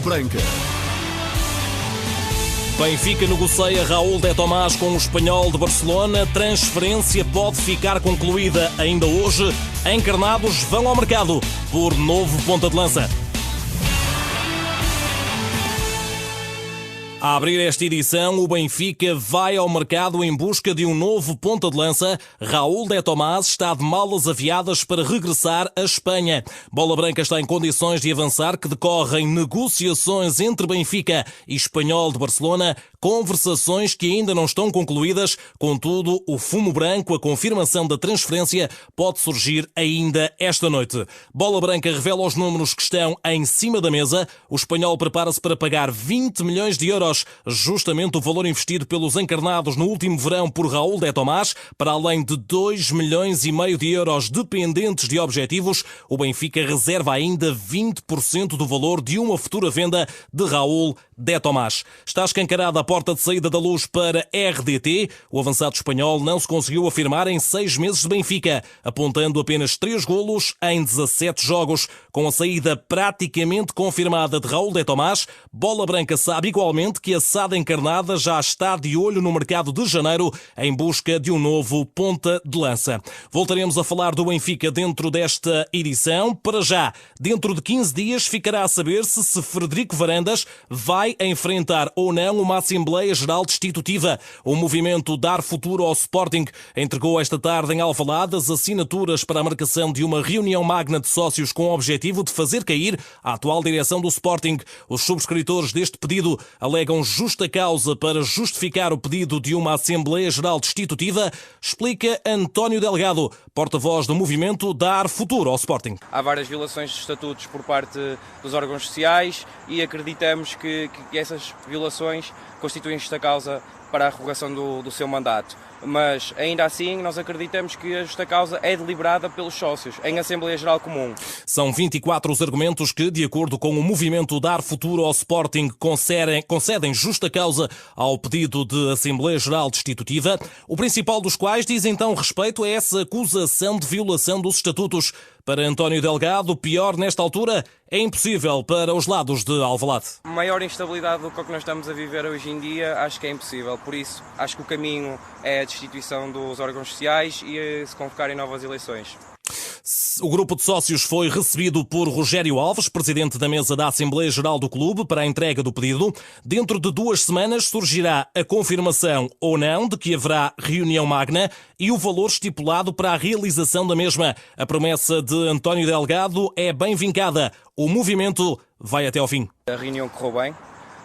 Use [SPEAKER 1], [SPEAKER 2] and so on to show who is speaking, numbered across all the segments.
[SPEAKER 1] Branca.
[SPEAKER 2] Benfica negocia Raúl de Tomás com o Espanhol de Barcelona. Transferência pode ficar concluída ainda hoje. Encarnados vão ao mercado por novo ponta de lança. A abrir esta edição, o Benfica vai ao mercado em busca de um novo ponta de lança. Raúl de Tomás está de malas aviadas para regressar à Espanha. Bola Branca está em condições de avançar que decorrem negociações entre Benfica e Espanhol de Barcelona, conversações que ainda não estão concluídas. Contudo, o fumo branco, a confirmação da transferência, pode surgir ainda esta noite. Bola Branca revela os números que estão em cima da mesa. O Espanhol prepara-se para pagar 20 milhões de euros, justamente o valor investido pelos encarnados no último verão por Raúl de Tomás, para além de 2,5 milhões de euros dependentes de objetivos. O Benfica reserva ainda 20% do valor de uma futura venda de Raúl de Tomás. Está escancarada a porta de saída da Luz para RDT. O avançado espanhol não se conseguiu afirmar em 6 meses de Benfica, apontando apenas 3 golos em 17 jogos. Com a saída praticamente confirmada de Raúl de Tomás, Bola Branca sabe igualmente que a SAD encarnada já está de olho no mercado de janeiro em busca de um novo ponta de lança. Voltaremos a falar do Benfica dentro desta edição. Para já, dentro de 15 dias, ficará a saber-se se Frederico Varandas vai enfrentar ou não uma Assembleia Geral Destitutiva. O movimento Dar Futuro ao Sporting entregou esta tarde em Alvalade as assinaturas para a marcação de uma reunião magna de sócios com o objetivo de fazer cair a atual direção do Sporting. Os subscritores deste pedido alegam justa causa para justificar o pedido de uma Assembleia Geral Destitutiva, explica António Delgado, porta-voz do movimento Dar Futuro ao Sporting.
[SPEAKER 3] Há várias violações de estatutos por parte dos órgãos sociais e acreditamos que essas violações constituem justa causa para a revogação do seu mandato. Mas, ainda assim, nós acreditamos que a justa causa é deliberada pelos sócios, em Assembleia Geral Comum.
[SPEAKER 2] São 24 os argumentos que, de acordo com o movimento Dar Futuro ao Sporting, concedem justa causa ao pedido de Assembleia Geral Destitutiva, o principal dos quais diz então respeito a essa acusação de violação dos estatutos. Para António Delgado, pior nesta altura é impossível para os lados de Alvalade.
[SPEAKER 3] Maior instabilidade do que o que nós estamos a viver hoje em dia, acho que é impossível. Por isso, acho que o caminho é a destituição dos órgãos sociais e se convocarem novas eleições.
[SPEAKER 2] O grupo de sócios foi recebido por Rogério Alves, presidente da mesa da Assembleia Geral do Clube, para a entrega do pedido. Dentro de 2 semanas surgirá a confirmação ou não de que haverá reunião magna e o valor estipulado para a realização da mesma. A promessa de António Delgado é bem vincada. O movimento vai até ao fim.
[SPEAKER 3] A reunião correu bem.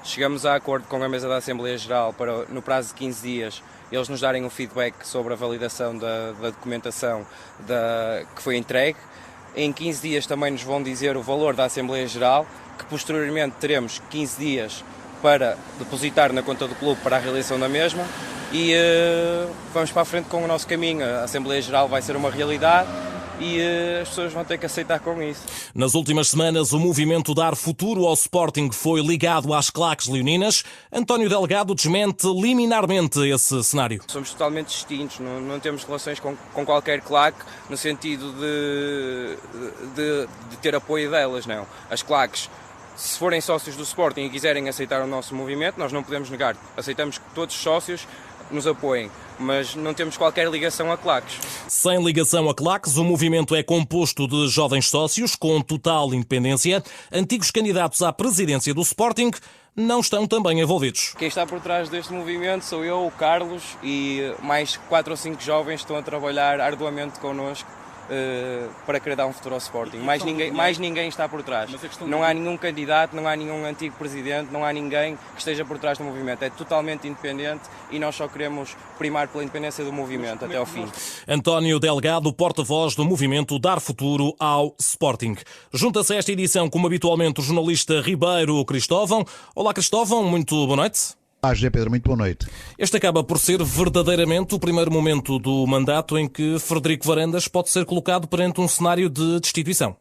[SPEAKER 3] Chegamos a acordo com a mesa da Assembleia Geral para, no prazo de 15 dias, eles nos darem um feedback sobre a validação da documentação que foi entregue. Em 15 dias também nos vão dizer o valor da Assembleia Geral, que posteriormente teremos 15 dias para depositar na conta do clube para a realização da mesma e vamos para a frente com o nosso caminho. A Assembleia Geral vai ser uma realidade e as pessoas vão ter que aceitar com isso.
[SPEAKER 2] Nas últimas semanas, o movimento Dar Futuro ao Sporting foi ligado às claques leoninas. António Delgado desmente liminarmente esse cenário.
[SPEAKER 3] Somos totalmente distintos, não temos relações com qualquer claque no sentido de ter apoio delas, não. As claques, se forem sócios do Sporting e quiserem aceitar o nosso movimento, nós não podemos negar. Aceitamos que todos os sócios nos apoiem, mas não temos qualquer ligação a claques.
[SPEAKER 2] Sem ligação a claques, o movimento é composto de jovens sócios com total independência. Antigos candidatos à presidência do Sporting não estão também envolvidos.
[SPEAKER 3] Quem está por trás deste movimento sou eu, o Carlos, e mais 4 ou 5 jovens que estão a trabalhar arduamente connosco para querer dar um futuro ao Sporting. Mais ninguém está por trás. Não há nenhum candidato, não há nenhum antigo presidente, não há ninguém que esteja por trás do movimento. É totalmente independente e nós só queremos primar pela independência do movimento até ao fim.
[SPEAKER 2] António Delgado, porta-voz do movimento Dar Futuro ao Sporting. Junta-se a esta edição, como habitualmente, o jornalista Ribeiro Cristóvão. Olá, Cristóvão, muito boa noite.
[SPEAKER 4] Olá, José Pedro, muito boa noite.
[SPEAKER 2] Este acaba por ser verdadeiramente o primeiro momento do mandato em que Frederico Varandas pode ser colocado perante um cenário de destituição.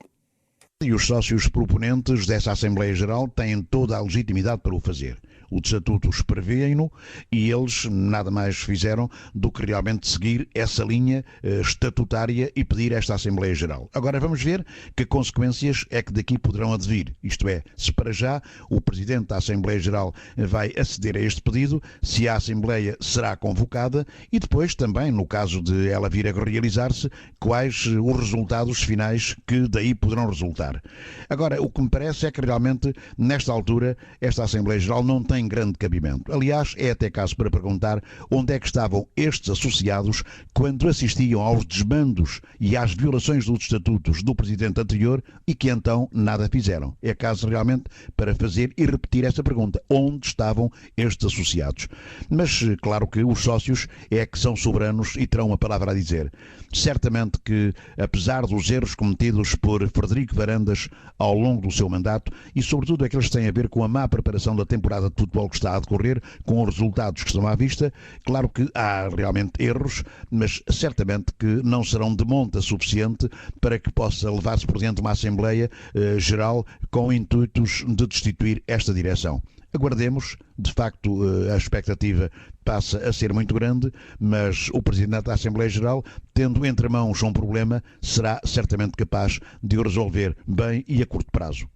[SPEAKER 4] E os sócios proponentes dessa Assembleia Geral têm toda a legitimidade para o fazer.
[SPEAKER 1] Os estatutos prevêem-no e eles nada mais fizeram do que realmente seguir essa linha estatutária e pedir esta Assembleia Geral. Agora vamos ver que consequências é que daqui poderão advir. Isto é, se para já o Presidente da Assembleia Geral vai aceder a este pedido, se a Assembleia será convocada e depois também, no caso de ela vir a realizar-se, quais os resultados finais que daí poderão resultar. Agora, o que me parece é que realmente, nesta altura, esta Assembleia Geral não tem grande cabimento. Aliás, é até caso para perguntar onde é que estavam estes associados quando assistiam aos desmandos e às violações dos estatutos do Presidente anterior e que então nada fizeram. É caso realmente para fazer e repetir esta pergunta. Onde estavam estes associados? Mas, claro que os sócios é que são soberanos e terão uma palavra a dizer. Certamente que, apesar dos erros cometidos por Frederico Varandas ao longo do seu mandato e, sobretudo, aqueles que têm a ver com a má preparação da temporada de futebol que está a decorrer, com os resultados que estão à vista, claro que há realmente erros, mas certamente que não serão de monta suficiente para que possa levar-se por diante uma Assembleia Geral com intuitos de destituir esta direção. Aguardemos, de facto a expectativa passa a ser muito grande, mas o Presidente da Assembleia Geral, tendo entre mãos um problema, será certamente capaz de o resolver bem e a curto prazo.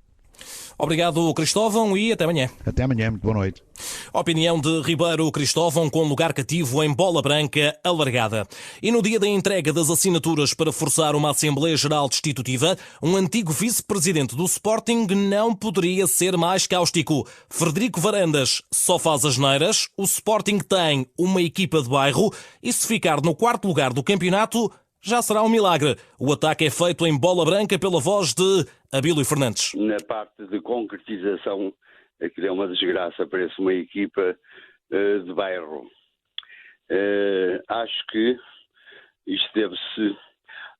[SPEAKER 2] Obrigado, Cristóvão, e até amanhã.
[SPEAKER 1] Até amanhã, muito boa noite.
[SPEAKER 2] Opinião de Ribeiro Cristóvão com lugar cativo em bola branca alargada. E no dia da entrega das assinaturas para forçar uma Assembleia Geral destitutiva, um antigo vice-presidente do Sporting não poderia ser mais cáustico. Frederico Varandas só faz asneiras, o Sporting tem uma equipa de bairro e se ficar no quarto lugar do campeonato, já será um milagre. O ataque é feito em bola branca pela voz de Abílio Fernandes.
[SPEAKER 4] Na parte de concretização, aquilo é uma desgraça, parece uma equipa de bairro. Acho que isto deve-se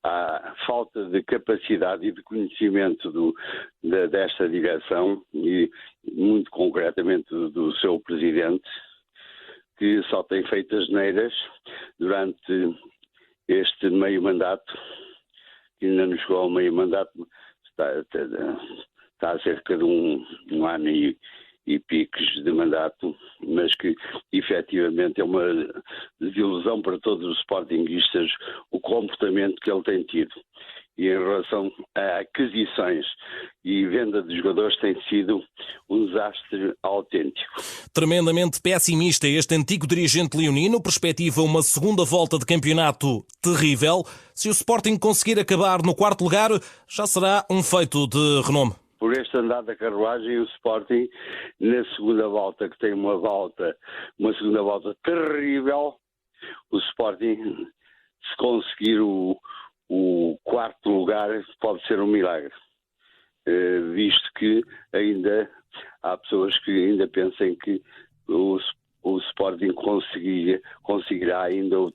[SPEAKER 4] à falta de capacidade e de conhecimento desta direção e muito concretamente do seu presidente, que só tem feito asneiras durante este meio mandato, que ainda não chegou ao meio mandato, está a cerca de um ano e piques de mandato, mas que efetivamente é uma desilusão para todos os sportinguistas o comportamento que ele tem tido. E em relação a aquisições e venda de jogadores tem sido um desastre autêntico.
[SPEAKER 2] Tremendamente pessimista este antigo dirigente leonino, perspectiva uma segunda volta de campeonato terrível. Se o Sporting conseguir acabar no quarto lugar, já será um feito de renome.
[SPEAKER 4] Por este andar da carruagem, o Sporting, na segunda volta, que tem uma segunda volta terrível, o Sporting, se conseguir o quarto lugar, pode ser um milagre. Visto que ainda há pessoas que ainda pensam que o Sporting conseguirá ainda o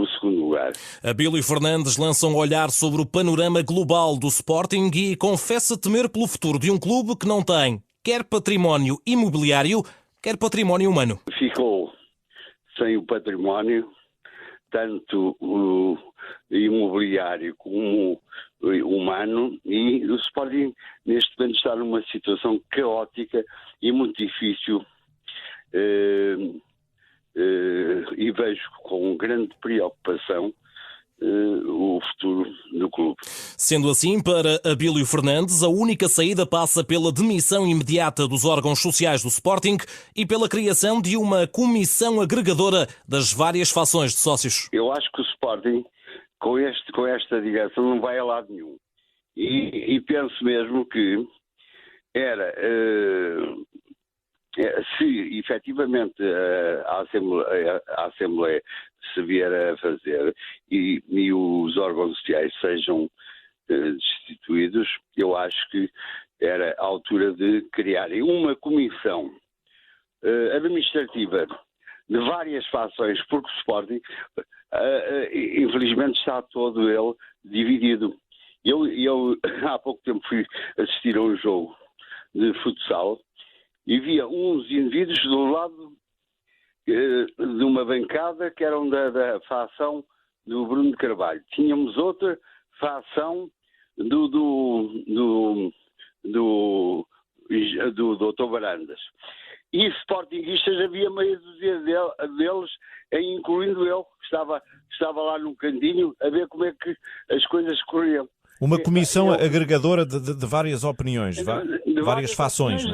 [SPEAKER 4] segundo lugar.
[SPEAKER 2] Abílio Fernandes lança um olhar sobre o panorama global do Sporting e confessa temer pelo futuro de um clube que não tem quer património imobiliário, quer património humano.
[SPEAKER 4] Ficou sem o património, tanto o imobiliário como humano, e o Sporting neste momento está numa situação caótica e muito difícil, e vejo com grande preocupação o futuro do clube.
[SPEAKER 2] Sendo assim, para Abílio Fernandes, a única saída passa pela demissão imediata dos órgãos sociais do Sporting e pela criação de uma comissão agregadora das várias fações de sócios.
[SPEAKER 4] Eu acho que o Sporting, com esta direção, não vai a lado nenhum. E penso mesmo que era... se efetivamente a Assembleia se vier a fazer e os órgãos sociais sejam destituídos, eu acho que era a altura de criarem uma comissão administrativa de várias fações, porque o Sporting, infelizmente, está todo ele dividido. Eu há pouco tempo fui assistir a um jogo de futsal e via uns indivíduos do lado de uma bancada que eram da facção do Bruno de Carvalho. Tínhamos outra facção do Dr. Varandas. e sportinguistas havia meia dúzia deles, incluindo eu, que estava lá num cantinho, a ver como é que as coisas corriam.
[SPEAKER 5] Uma comissão agregadora de várias opiniões, de várias fações.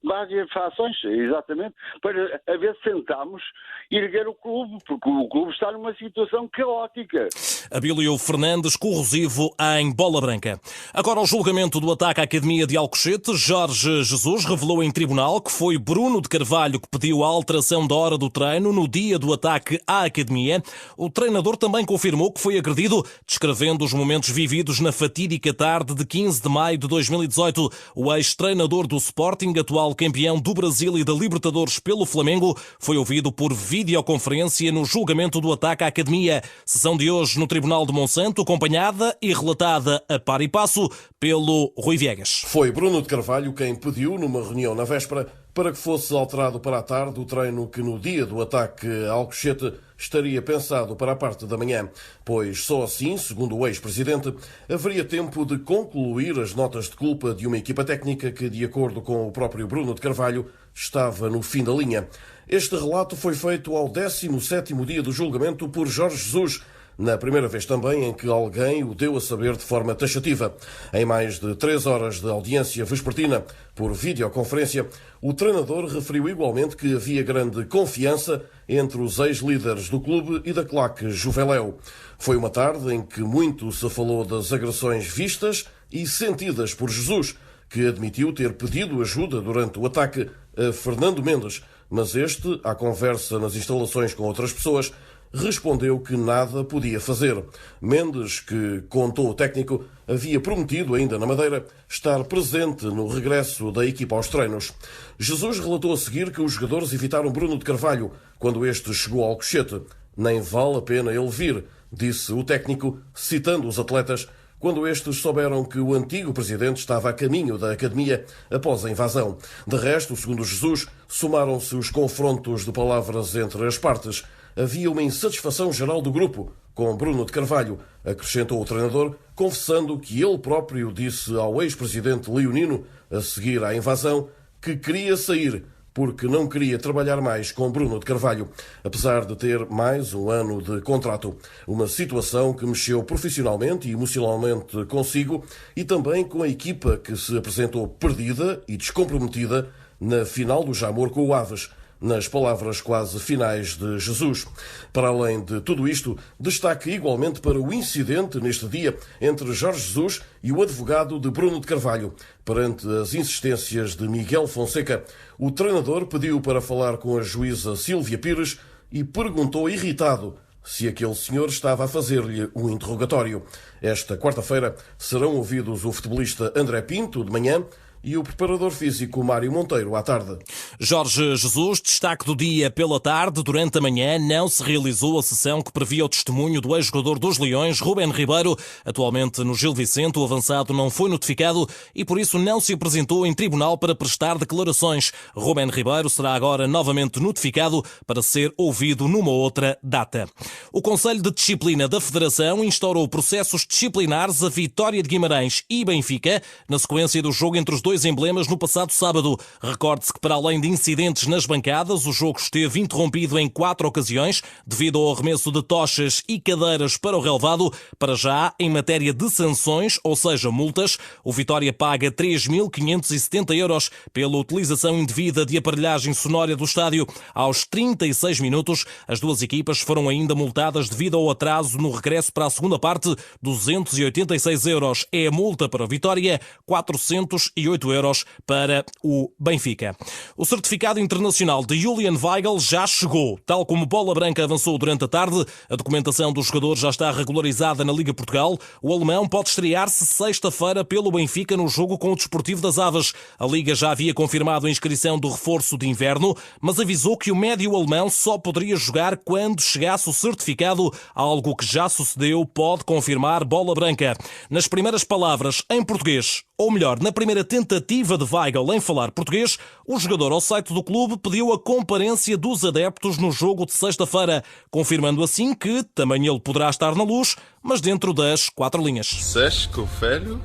[SPEAKER 4] Várias fações, exatamente, para a ver se tentámos erguer o clube, porque o clube está numa situação caótica.
[SPEAKER 2] Abílio Fernandes, corrosivo em Bola Branca. Agora, o julgamento do ataque à Academia de Alcochete, Jorge Jesus revelou em tribunal que foi Bruno de Carvalho que pediu a alteração da hora do treino no dia do ataque à Academia. O treinador também confirmou que foi agredido, descrevendo os momentos vividos na fatídica tarde de 15 de maio de 2018. O ex-treinador do Sporting, atual campeão do Brasil e da Libertadores pelo Flamengo, foi ouvido por videoconferência no julgamento do ataque à Academia. Sessão de hoje no Tribunal de Monsanto, acompanhada e relatada a par e passo pelo Rui Viegas.
[SPEAKER 6] Foi Bruno de Carvalho quem pediu, numa reunião na véspera, para que fosse alterado para a tarde o treino que no dia do ataque a Alcochete estaria pensado para a parte da manhã, pois só assim, segundo o ex-presidente, haveria tempo de concluir as notas de culpa de uma equipa técnica que, de acordo com o próprio Bruno de Carvalho, estava no fim da linha. Este relato foi feito ao 17º dia do julgamento por Jorge Jesus, na primeira vez também em que alguém o deu a saber de forma taxativa. Em mais de 3 horas de audiência vespertina por videoconferência, o treinador referiu igualmente que havia grande confiança entre os ex-líderes do clube e da claque Juveléu. Foi uma tarde em que muito se falou das agressões vistas e sentidas por Jesus, que admitiu ter pedido ajuda durante o ataque a Fernando Mendes, mas este, à conversa nas instalações com outras pessoas, respondeu que nada podia fazer. Mendes, que contou o técnico, havia prometido, ainda na Madeira, estar presente no regresso da equipa aos treinos. Jesus relatou a seguir que os jogadores evitaram Bruno de Carvalho quando este chegou ao Alcochete. Nem vale a pena ele vir, disse o técnico, citando os atletas, quando estes souberam que o antigo presidente estava a caminho da academia após a invasão. De resto, segundo Jesus, somaram-se os confrontos de palavras entre as partes. Havia uma insatisfação geral do grupo com Bruno de Carvalho, acrescentou o treinador, confessando que ele próprio disse ao ex-presidente leonino, a seguir à invasão, que queria sair porque não queria trabalhar mais com Bruno de Carvalho, apesar de ter mais um ano de contrato. Uma situação que mexeu profissionalmente e emocionalmente consigo e também com a equipa que se apresentou perdida e descomprometida na final do Jamor com o Aves, nas palavras quase finais de Jesus. Para além de tudo isto, destaque igualmente para o incidente neste dia entre Jorge Jesus e o advogado de Bruno de Carvalho. Perante as insistências de Miguel Fonseca, o treinador pediu para falar com a juíza Sílvia Pires e perguntou irritado se aquele senhor estava a fazer-lhe um interrogatório. Esta quarta-feira serão ouvidos o futebolista André Pinto, de manhã, e o preparador físico Mário Monteiro à tarde.
[SPEAKER 2] Jorge Jesus, destaque do dia pela tarde. Durante a manhã não se realizou a sessão que previa o testemunho do ex-jogador dos Leões, Rubén Ribeiro. Atualmente no Gil Vicente, o avançado não foi notificado e por isso não se apresentou em tribunal para prestar declarações. Rubén Ribeiro será agora novamente notificado para ser ouvido numa outra data. O Conselho de Disciplina da Federação instaurou processos disciplinares a Vitória de Guimarães e Benfica na sequência do jogo entre os dois emblemas no passado sábado. Recorde-se que, para além de incidentes nas bancadas, o jogo esteve interrompido em 4 ocasiões devido ao arremesso de tochas e cadeiras para o relvado. Para já, em matéria de sanções, ou seja, multas, o Vitória paga 3.570 euros pela utilização indevida de aparelhagem sonora do estádio. Aos 36 minutos, as duas equipas foram ainda multadas devido ao atraso no regresso para a segunda parte. 286 euros é a multa para o Vitória, 408 euros para o Benfica. O certificado internacional de Julian Weigl já chegou. Tal como Bola Branca avançou durante a tarde, a documentação do jogador já está regularizada na Liga Portugal. O alemão pode estrear-se sexta-feira pelo Benfica no jogo com o Desportivo das Aves. A Liga já havia confirmado a inscrição do reforço de inverno, mas avisou que o médio alemão só poderia jogar quando chegasse o certificado, algo que já sucedeu, pode confirmar Bola Branca. Nas primeiras palavras, em português, ou melhor, na primeira tentativa tentativa de Weigl em falar português, o jogador ao site do clube pediu a comparência dos adeptos no jogo de sexta-feira, confirmando assim que também ele poderá estar na Luz, mas dentro das 4 linhas.
[SPEAKER 7] Sexta-feira?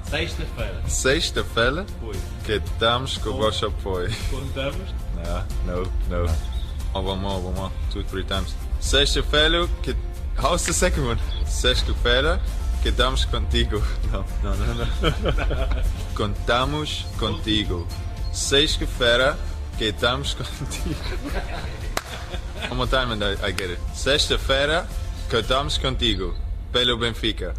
[SPEAKER 7] Sexta-feira? Que estamos com o vosso apoio.
[SPEAKER 8] Contamos?
[SPEAKER 7] No. One more. 2, 3 times. Sexta-feira, que... How's the second one? Sexta-feira, que estamos contigo. No. Contamos contigo. Sexta-feira, que estamos contigo. One more time and I get it. Sexta-feira, que estamos contigo. Pelo Benfica.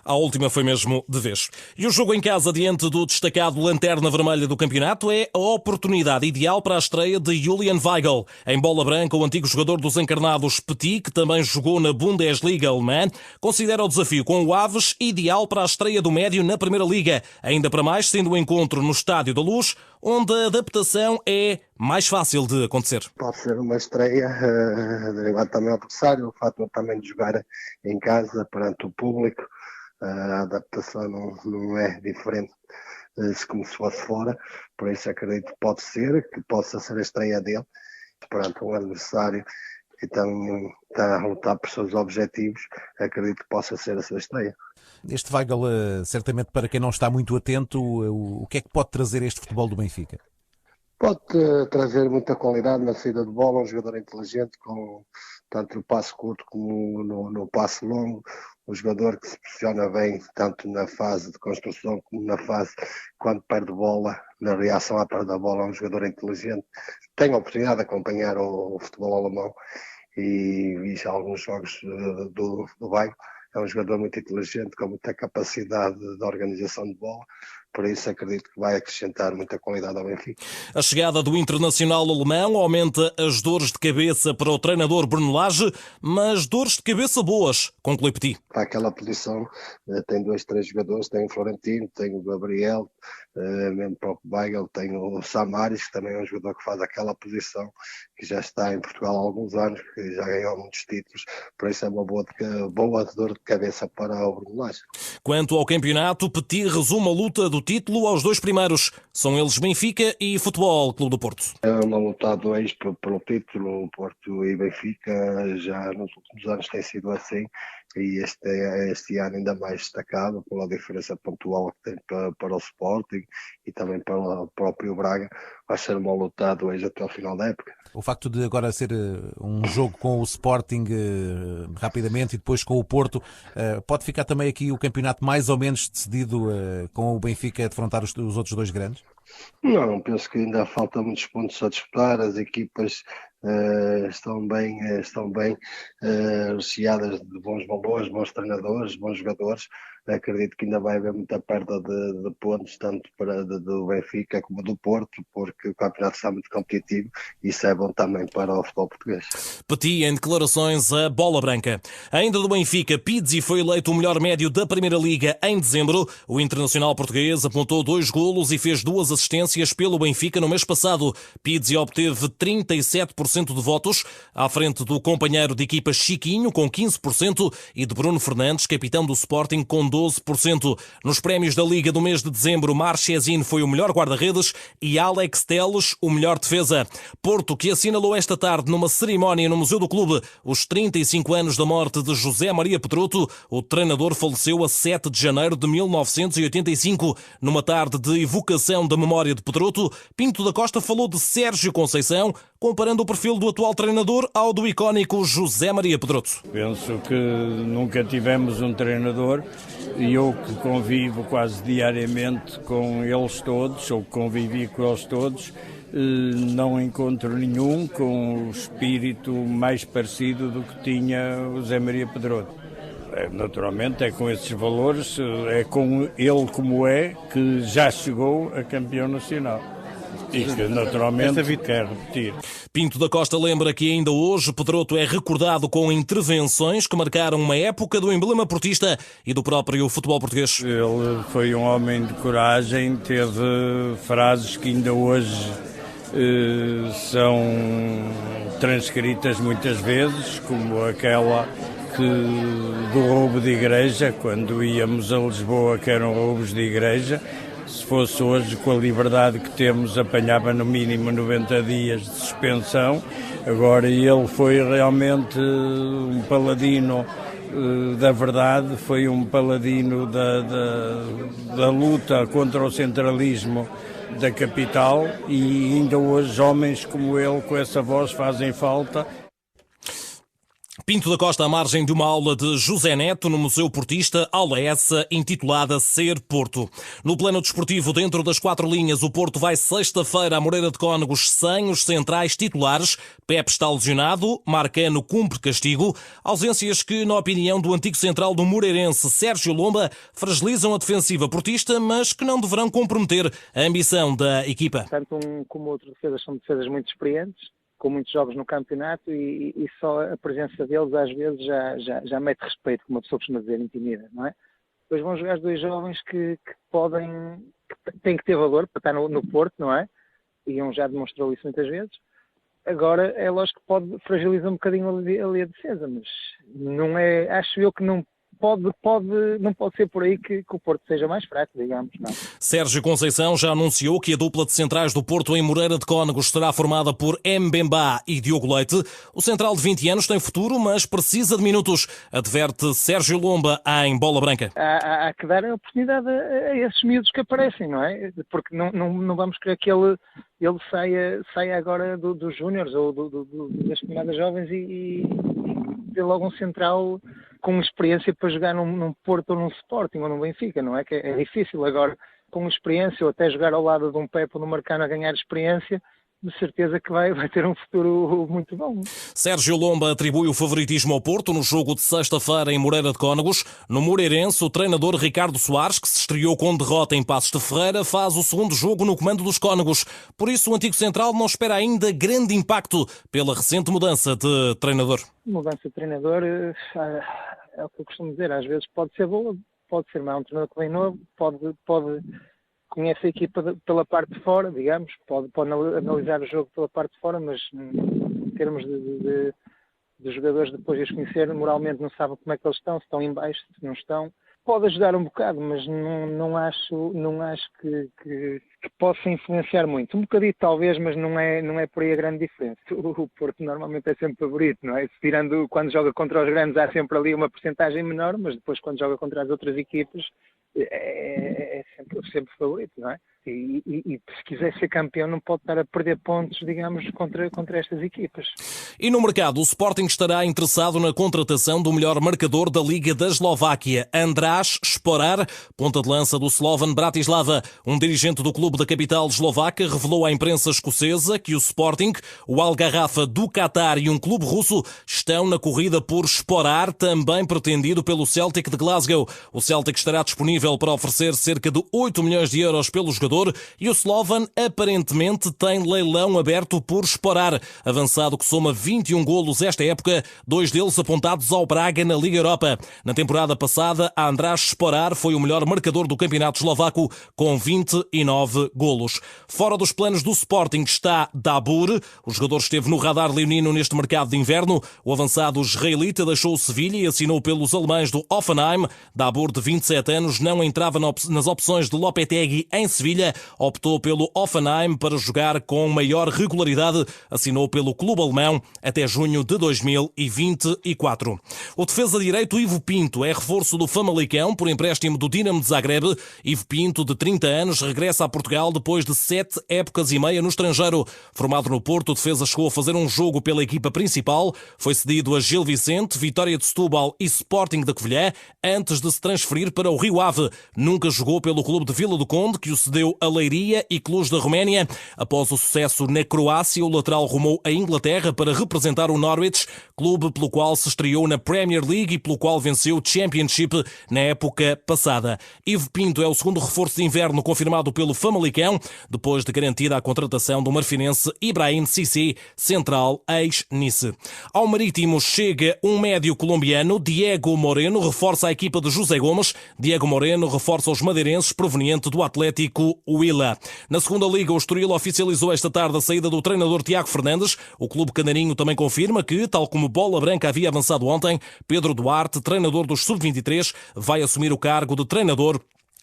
[SPEAKER 2] A última foi mesmo de vez. E o jogo em casa diante do destacado Lanterna Vermelha do campeonato é a oportunidade ideal para a estreia de Julian Weigl. Em bola branca, o antigo jogador dos encarnados Petit, que também jogou na Bundesliga alemã, considera o desafio com o Aves ideal para a estreia do médio na Primeira Liga. Ainda para mais, sendo o encontro no Estádio da Luz, onde a adaptação é mais fácil de acontecer.
[SPEAKER 9] Pode ser uma estreia, derivado também ao adversário, o fator também de jogar em casa perante o público. A adaptação não é diferente como se fosse fora, por isso acredito que possa ser a estreia dele perante um adversário que também está a lutar por seus objetivos. Acredito que possa ser a sua estreia.
[SPEAKER 5] Este Weigl, certamente para quem não está muito atento, o que é que pode trazer este futebol do Benfica?
[SPEAKER 9] Pode trazer muita qualidade na saída de bola, um jogador inteligente, com tanto no passe curto como no passe longo, um jogador que se posiciona bem tanto na fase de construção como na fase quando perde bola, na reação à perda da bola. É um jogador inteligente. Tenho a oportunidade de acompanhar o futebol alemão e vi já alguns jogos do Weigl. É um jogador muito inteligente, com muita capacidade de organização de bola. Por isso acredito que vai acrescentar muita qualidade ao Benfica.
[SPEAKER 2] A chegada do internacional alemão aumenta as dores de cabeça para o treinador Bruno Lage, mas dores de cabeça boas, conclui Petit.
[SPEAKER 9] Para aquela posição tem 2, 3 jogadores, tem o Florentino, tem o Gabriel, mesmo para o Weigl, tem o Samaris, que também é um jogador que faz aquela posição, que já está em Portugal há alguns anos, que já ganhou muitos títulos, por isso é uma boa dor de cabeça para o Bruno Lage.
[SPEAKER 2] Quanto ao campeonato, Petit resume a luta do título aos 2 primeiros. São eles Benfica e Futebol Clube do Porto.
[SPEAKER 9] É uma luta a 2 pelo título. Porto e Benfica já nos últimos anos tem sido assim, e este ano ainda mais destacado pela diferença pontual que tem para o Sporting e também para o próprio Braga. Vai ser uma luta a 2 até ao final da época.
[SPEAKER 5] O facto de agora ser um jogo com o Sporting rapidamente e depois com o Porto, pode ficar também aqui o campeonato mais ou menos decidido com o Benfica a defrontar os outros 2 grandes?
[SPEAKER 9] Não, penso que ainda falta muitos pontos a disputar. As equipas estão bem recheadas de bons valores, bons treinadores, bons jogadores. Acredito que ainda vai haver muita perda de pontos, tanto do Benfica como do Porto, porque o campeonato está muito competitivo e isso é bom também para o futebol português.
[SPEAKER 2] Petit em declarações a Bola Branca. Ainda do Benfica, Pizzi foi eleito o melhor médio da Primeira Liga em dezembro. O internacional português apontou 2 golos e fez 2 assistências pelo Benfica no mês passado. Pizzi obteve 37% de votos, à frente do companheiro de equipa Chiquinho, com 15%, e de Bruno Fernandes, capitão do Sporting, com 12%. Nos prémios da Liga do mês de dezembro, Marchesín foi o melhor guarda-redes e Alex Telles o melhor defesa. Porto, que assinalou esta tarde numa cerimónia no Museu do Clube os 35 anos da morte de José Maria Pedroto. O treinador faleceu a 7 de janeiro de 1985. Numa tarde de evocação da memória de Pedroto, Pinto da Costa falou de Sérgio Conceição, comparando o perfil do atual treinador ao do icónico José Maria Pedroto.
[SPEAKER 8] Penso que nunca tivemos um treinador, e eu que convivo quase diariamente com eles todos, ou convivi com eles todos, não encontro nenhum com o espírito mais parecido do que tinha o José Maria Pedroto. Naturalmente é com esses valores, é com ele como é, que já chegou a campeão nacional. E que naturalmente quer repetir.
[SPEAKER 2] Pinto da Costa lembra que ainda hoje Pedroto é recordado com intervenções que marcaram uma época do emblema portista e do próprio futebol português.
[SPEAKER 8] Ele foi um homem de coragem, teve frases que ainda hoje são transcritas muitas vezes, como aquela do roubo de igreja, quando íamos a Lisboa, que eram roubos de igreja. Se fosse hoje, com a liberdade que temos, apanhava no mínimo 90 dias de suspensão. Agora ele foi realmente um paladino da verdade, foi um paladino da luta contra o centralismo da capital, e ainda hoje homens como ele, com essa voz, fazem falta.
[SPEAKER 2] Pinto da Costa à margem de uma aula de José Neto no Museu Portista, aula essa intitulada Ser Porto. No plano desportivo, dentro das 4 linhas, o Porto vai sexta-feira à Moreira de Cónegos sem os centrais titulares. Pepe está lesionado, Marcano cumpre castigo. Ausências que, na opinião do antigo central do Moreirense, Sérgio Lomba, fragilizam a defensiva portista, mas que não deverão comprometer a ambição da equipa.
[SPEAKER 10] Tanto um como outro defesas são defesas muito experientes, com muitos jogos no campeonato, e só a presença deles às vezes já mete respeito, como a pessoa costuma dizer, intimida, não é? Depois vão jogar 2 jovens que têm que ter valor para estar no Porto, não é? E um já demonstrou isso muitas vezes. Agora é lógico que pode fragilizar um bocadinho ali a defesa, mas não é, acho eu que não pode ser por aí que o Porto seja mais fraco, digamos. Não.
[SPEAKER 2] Sérgio Conceição já anunciou que a dupla de centrais do Porto em Moreira de Cónegos será formada por Mbemba e Diogo Leite. O central de 20 anos tem futuro, mas precisa de minutos, adverte Sérgio Lomba em Bola Branca.
[SPEAKER 10] Há que dar a oportunidade a esses miúdos que aparecem, não é? Porque não vamos querer que ele saia agora dos júniores ou das camadas jovens e ter logo um central com experiência para jogar num Porto ou num Sporting ou num Benfica, não é? Que é difícil agora, com experiência, ou até jogar ao lado de um Pepe ou de um Marcano a ganhar experiência, de certeza que vai ter um futuro muito bom.
[SPEAKER 2] Sérgio Lomba atribui o favoritismo ao Porto no jogo de sexta-feira em Moreira de Cónegos. No Moreirense, o treinador Ricardo Soares, que se estreou com derrota em Passos de Ferreira, faz o segundo jogo no comando dos Cónegos. Por isso, o antigo central não espera ainda grande impacto pela recente mudança de treinador.
[SPEAKER 10] Mudança de treinador é o que eu costumo dizer, às vezes pode ser boa, pode ser mau. Um treinador que vem novo, pode conhece a equipa pela parte de fora, digamos, pode analisar o jogo pela parte de fora, mas em termos de jogadores, depois de os conhecer, moralmente não sabem como é que eles estão, se estão em baixo, se não estão. Pode ajudar um bocado, mas não acho que possa influenciar muito. Um bocadinho talvez, mas não é por aí a grande diferença. O Porto normalmente é sempre favorito, não é? Tirando quando joga contra os grandes há sempre ali uma percentagem menor, mas depois quando joga contra as outras equipas é sempre favorito, não é? E se quiser ser campeão não pode estar a perder pontos, digamos, contra estas equipas.
[SPEAKER 2] E no mercado, o Sporting estará interessado na contratação do melhor marcador da Liga da Eslováquia, András Sporar, ponta de lança do Slovan Bratislava. Um dirigente do clube da capital eslovaca revelou à imprensa escocesa que o Sporting, o Al-Garrafa do Qatar e um clube russo estão na corrida por Sporar, também pretendido pelo Celtic de Glasgow. O Celtic estará disponível para oferecer cerca de 8 milhões de euros pelo jogador, e o Slovan aparentemente tem leilão aberto por Sporar, avançado que soma 21 golos esta época, 2 deles apontados ao Braga na Liga Europa. Na temporada passada, András Sporar foi o melhor marcador do campeonato eslovaco, com 29 golos. Fora dos planos do Sporting está Dabur. O jogador esteve no radar leonino neste mercado de inverno. O avançado israelita deixou o Sevilha e assinou pelos alemães do Hoffenheim. Dabur, de 27 anos, não entrava nas opções de Lopetegui em Sevilha. Optou pelo Hoffenheim para jogar com maior regularidade. Assinou pelo clube alemão até junho de 2024. O defesa direito Ivo Pinto é reforço do Famalicão por empréstimo do Dinamo de Zagreb. Ivo Pinto, de 30 anos, regressa a Portugal depois de 7 épocas e meia no estrangeiro. Formado no Porto, o defesa chegou a fazer um jogo pela equipa principal. Foi cedido a Gil Vicente, Vitória de Setúbal e Sporting da Covilhã, antes de se transferir para o Rio Ave. Nunca jogou pelo clube de Vila do Conde, que o cedeu a Leiria e Cluj da Roménia. Após o sucesso na Croácia, o lateral rumou a Inglaterra para representar o Norwich, clube pelo qual se estreou na Premier League e pelo qual venceu o Championship na época passada. Ivo Pinto é o segundo reforço de inverno confirmado pelo Famalicão, depois de garantida a contratação do marfinense Ibrahim Cissé, central ex-Nice. Ao Marítimo chega um médio colombiano, Diego Moreno, reforça a equipa de José Gomes. Diego Moreno reforça os madeirenses, proveniente do Atlético Huila. Na segunda liga, o Estoril oficializou esta tarde a saída do treinador Tiago Fernandes. O clube canarinho também confirma que, tal como Bola Branca havia avançado ontem, Pedro Duarte, treinador dos Sub-23, vai assumir o cargo de treinador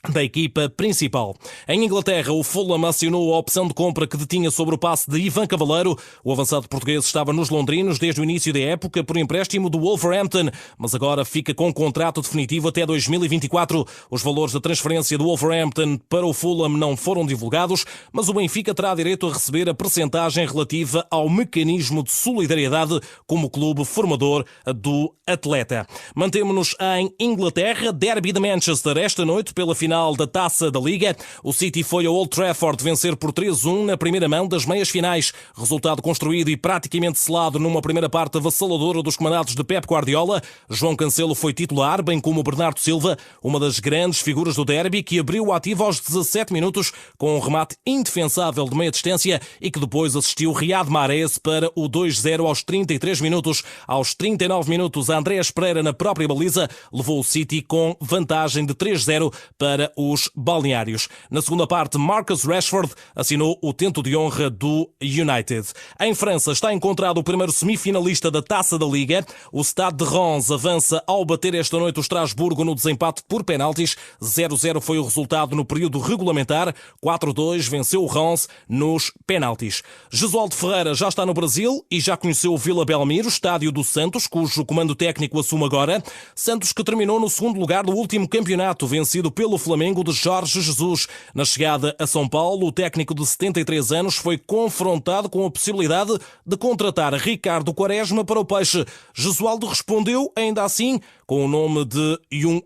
[SPEAKER 2] da equipa principal. Em Inglaterra, o Fulham acionou a opção de compra que detinha sobre o passe de Ivan Cavaleiro. O avançado português estava nos londrinos desde o início da época por empréstimo do Wolverhampton, mas agora fica com contrato definitivo até 2024. Os valores da transferência do Wolverhampton para o Fulham não foram divulgados, mas o Benfica terá direito a receber a percentagem relativa ao mecanismo de solidariedade como clube formador do atleta. Mantemo-nos em Inglaterra, derby de Manchester esta noite pela final da Taça da Liga. O City foi ao Old Trafford vencer por 3-1 na primeira mão das meias finais. Resultado construído e praticamente selado numa primeira parte avassaladora dos comandados de Pep Guardiola. João Cancelo foi titular, bem como Bernardo Silva, uma das grandes figuras do derby, que abriu o ativo aos 17 minutos com um remate indefensável de meia distância e que depois assistiu Riyad Mahrez para o 2-0 aos 33 minutos. Aos 39 minutos, Andrés Pereira, na própria baliza, levou o City com vantagem de 3-0 para os balneários. Na segunda parte, Marcus Rashford assinou o tento de honra do United. Em França está encontrado o primeiro semifinalista da Taça da Liga. O Stade de Reims avança ao bater esta noite o Estrasburgo no desempate por penaltis. 0-0 foi o resultado no período regulamentar. 4-2 venceu o Reims nos penaltis. Jesualdo Ferreira já está no Brasil e já conheceu o Vila Belmiro, estádio do Santos, cujo comando técnico assume agora. Santos que terminou no segundo lugar do último campeonato, vencido pelo Flamengo de Jorge Jesus. Na chegada a São Paulo, o técnico de 73 anos foi confrontado com a possibilidade de contratar Ricardo Quaresma para o Peixe. Jesualdo respondeu, ainda assim, com o nome de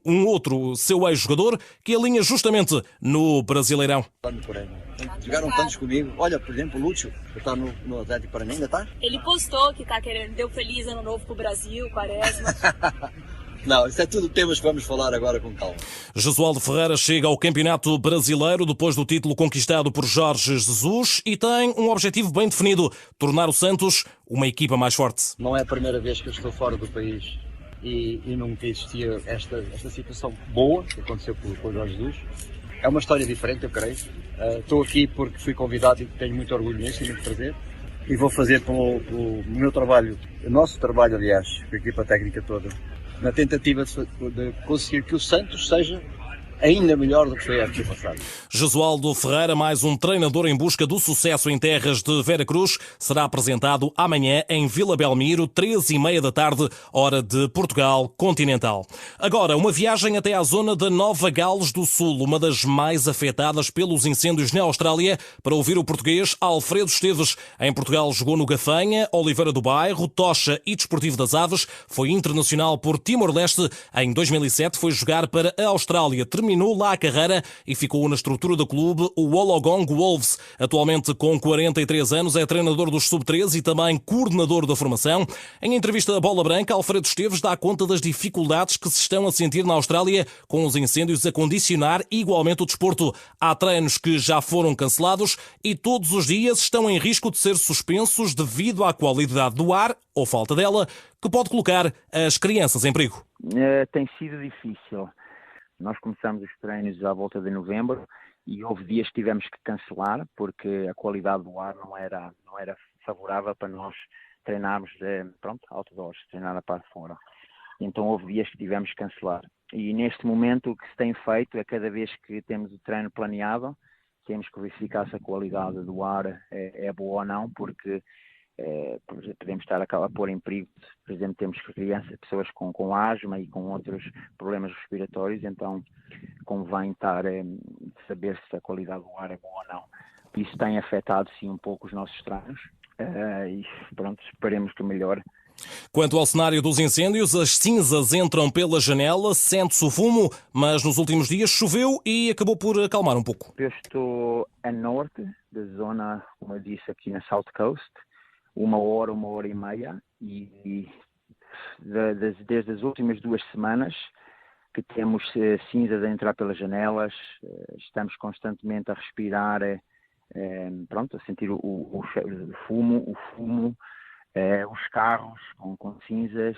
[SPEAKER 2] um outro seu ex-jogador, que alinha justamente no Brasileirão.
[SPEAKER 11] Jogaram tantos comigo. Olha, por exemplo, o Lúcio, que está no Atlético Paranaense, ainda está?
[SPEAKER 12] Ele postou que está querendo, deu feliz ano novo pro Brasil, Quaresma.
[SPEAKER 11] Não, isso é tudo temas que vamos falar agora com calma.
[SPEAKER 2] Jesualdo Ferreira chega ao Campeonato Brasileiro depois do título conquistado por Jorge Jesus e tem um objetivo bem definido: tornar o Santos uma equipa mais forte.
[SPEAKER 11] Não é a primeira vez que eu estou fora do país e nunca existia esta situação boa que aconteceu com o Jorge Jesus. É uma história diferente, eu creio. Estou aqui porque fui convidado e tenho muito orgulho nisso e muito prazer. E vou fazer pelo meu trabalho, o nosso trabalho, aliás, com a equipa técnica toda, na tentativa de conseguir que o Santos seja ainda melhor do que foi a época passada.
[SPEAKER 2] Jesualdo Ferreira, mais um treinador em busca do sucesso em terras de Veracruz, será apresentado amanhã em Vila Belmiro, 13h30 da tarde, hora de Portugal continental. Agora, uma viagem até à zona da Nova Gales do Sul, uma das mais afetadas pelos incêndios na Austrália, para ouvir o português Alfredo Esteves. Em Portugal jogou no Gafanha, Oliveira do Bairro, Tocha e Desportivo das Aves. Foi internacional por Timor-Leste. Em 2007 foi jogar para a Austrália. Terminou lá a carreira e ficou na estrutura do clube, o Wollongong Wolves. Atualmente com 43 anos, é treinador dos sub-13 e também coordenador da formação. Em entrevista à Bola Branca, Alfredo Esteves dá conta das dificuldades que se estão a sentir na Austrália com os incêndios a condicionar igualmente o desporto. Há treinos que já foram cancelados e todos os dias estão em risco de ser suspensos devido à qualidade do ar, ou falta dela, que pode colocar as crianças em perigo.
[SPEAKER 13] Tem sido difícil. Nós começamos os treinos à volta de novembro e houve dias que tivemos que cancelar porque a qualidade do ar não era favorável para nós treinarmos, outdoors, treinar na parte de fora. Então houve dias que tivemos que cancelar. E neste momento o que se tem feito é cada vez que temos o treino planeado, temos que verificar se a qualidade do ar é boa ou não, porque podemos estar a pôr em perigo, por exemplo, temos pessoas com asma e com outros problemas respiratórios, então convém saber se a qualidade do ar é boa ou não. Isso tem afetado sim um pouco os nossos treinos e pronto, esperemos que melhore.
[SPEAKER 2] Quanto ao cenário dos incêndios, as cinzas entram pela janela, sente-se o fumo, mas nos últimos dias choveu e acabou por acalmar um pouco.
[SPEAKER 13] Eu estou a norte da zona, como eu disse, aqui na South Coast, 1 hora e meia, e desde as últimas 2 semanas que temos cinzas a entrar pelas janelas, estamos constantemente a respirar, a sentir o fumo, os carros com cinzas,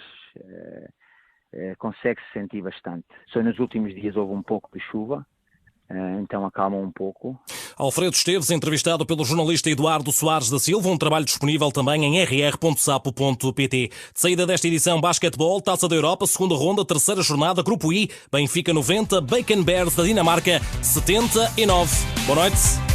[SPEAKER 13] consegue-se sentir bastante. Só nos últimos dias houve um pouco de chuva, então acalma um pouco.
[SPEAKER 2] Alfredo Esteves, entrevistado pelo jornalista Eduardo Soares da Silva, um trabalho disponível também em rr.sapo.pt. De saída desta edição, basquetebol, Taça da Europa, segunda ronda, terceira jornada, Grupo I, Benfica 90, Bacon Bears da Dinamarca 79. Boa noite.